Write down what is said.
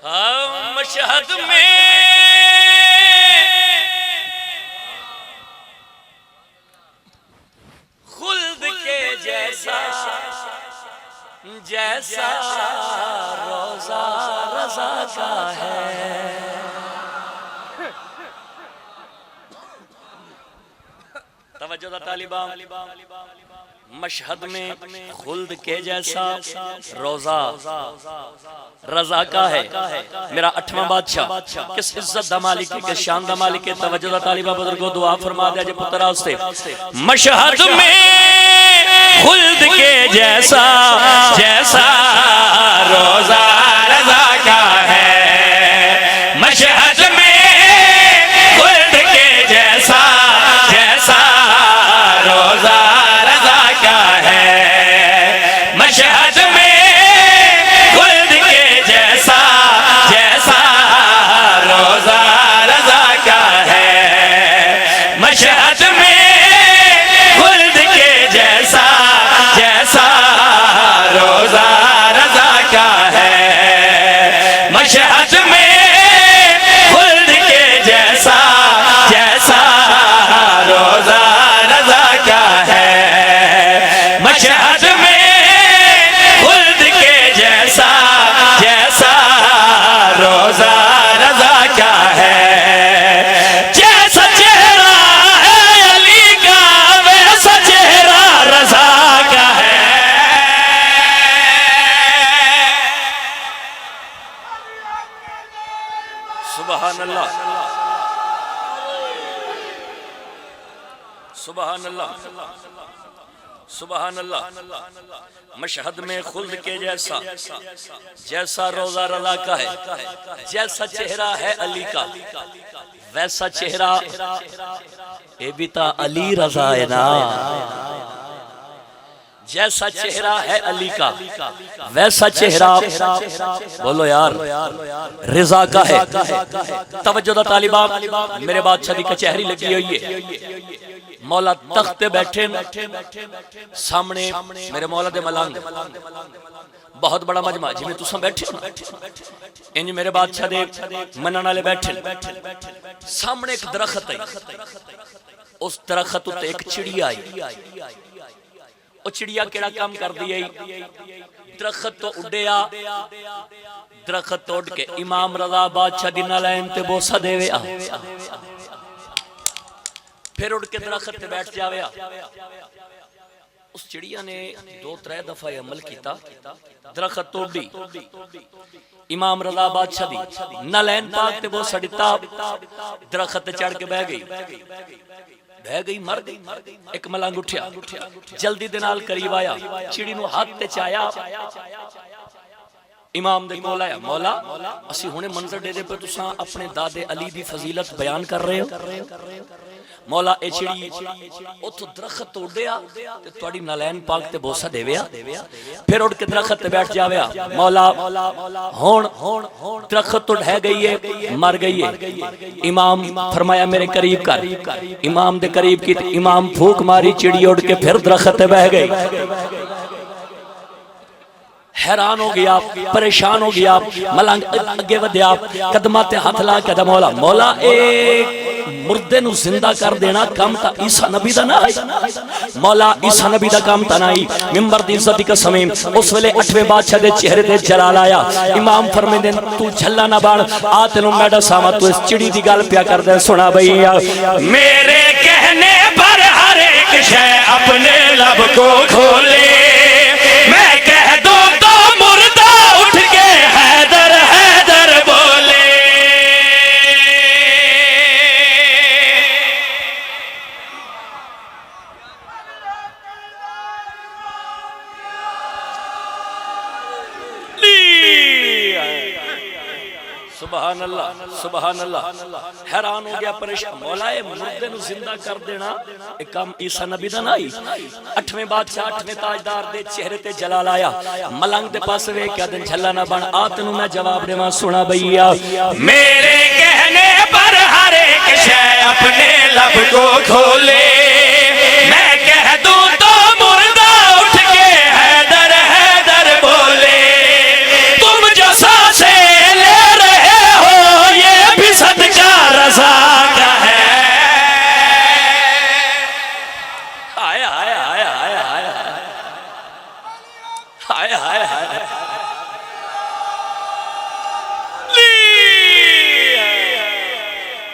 Mashhad में खुल्द के जैसा जैसा रोजा रज़ा का है। तवज्जो तालिबा, मशहद में खुल्द के जैसा रोजा रज़ा का है। मेरा अठवां बादशाह किस इज्जत दा मालिक है, किस शान दा मालिक है। तवज्जो तालिबा बुजुर्गो, दुआ फरमा दे जे पुत्रा उससे। मशहद में खुल्द के जैसा जैसा रोजा रज़ा का है। मशहद में खुल्द के जैसा जैसा रोजा रज़ा का है। मशहद में खुल्द के जैसा जैसा रोजा रज़ा का है। मशहद में खुल्द के जैसा जैसा रोजा रज़ा का है। मशहद में खुल्द के जैसा जैसा रोजा रज़ा का है। मशहद में खुल्द के जैसा जैसा रोजा रज़ा का है। जैसा चेहरा है अली का वैसा चेहरा रज़ा का है। सुभान अल्लाह, सुभान अल्लाह, सुभान अल्लाह। मशहद में खुल्द के जैसा जैसा रोजा रज़ा का है। जैसा चेहरा है अली का वैसा चेहरा ए भी ता अली रज़ा है ना। जैसा चेहरा है अली का वैसा चेहरा बोलो यार रिजा का है। तवज्जो दा तालिबा, मेरे बादशाह दी कचहरी लगी हुई है। मौला तख्त बैठे सामने मेरे मौला दे मलंग, बहुत बड़ा मजमा जिवें तुसां बैठे हो ना, इंज मेरे बादशाह दे मनन वाले बैठे। सामने एक दरख्त है, उस दरख्त उत्ते एक चिड़िया आई। ओ चिड़िया केड़ा काम कर दी है? दरख्त तो उड़िया, दरख्त तो उड़ के इमाम रज़ा बादशाह दी नालैन ते बोसा देवे आ, फिर उड़ के दरख्त ते बैठ जावे। उस चिड़िया ने 2-3 दफा अमल किया, दरख्त तोड़ी, इमाम रज़ा बादशाह दी नालैन पाक ते बोसा दिता, दरख्त चढ़ के बह गई, बह गई, मर गई। एक मलंग उठिया, जल्दी दे नाल करीब आया, चिड़ी नूं हाथ ते चाया, इमाम दे कोल आया। मौला असी हुणे मंजर दे दे पे तुसां अपने दादे अली दी फजीलत बयान कर रहे हो। मौला ए चिड़ी उथों दरख्त उड़िया ते तुहाडी नालैन पाक ते बोसा देविया, फिर उड़ के दरख्त ते बैठ जाविया। मौला हुण दरख्त उड़ गई है, मर गई है। इमाम फरमाया मेरे करीब कर, इमाम दे करीब की, इमाम फूक मारी, चिड़ी उड़ के फिर दरख्त ते बह गई। हैरान हो गया, परेशान हो गया, मलंग अगे वध्या, कदमां ते हथ ला के मौला मौला ए मुर्दे नूं जिंदा कर देना काम ता ईसा नबी दा ना है। मौला ईसा नबी दा काम ता नहीं। मिंबर दी इज्जत दी कसम, उस वेले 8वें बादशाह दे चेहरे ते जलाल आया। इमाम फरमांदे तू झल्ला ना बन, आ तेनू मैं दसावां, तू इस चिड़ी दी गल पिया करदे। सुना भैया, मेरे कहने पर हर एक शय अपने लब को खोले, मैं कह दूं तो मुर्दा उठ के हैदर हैदर बोले। सुभान अल्लाह, सुभान अल्लाह। हैरान हो गया, परेशान। मौला ए मुर्दे नूं जिंदा कर देना एक काम ईसा नबी दा नहीं। 8वें बादशाह 8वें ताजदार दे चेहरे ते जलाल आया। मलंग दे पास वेख के दिन झल्ला ना बन, आ तेनू मैं जवाब देवां। सुना भैया, मेरे कहने पर हर एक शय अपने लब को खोले, मैं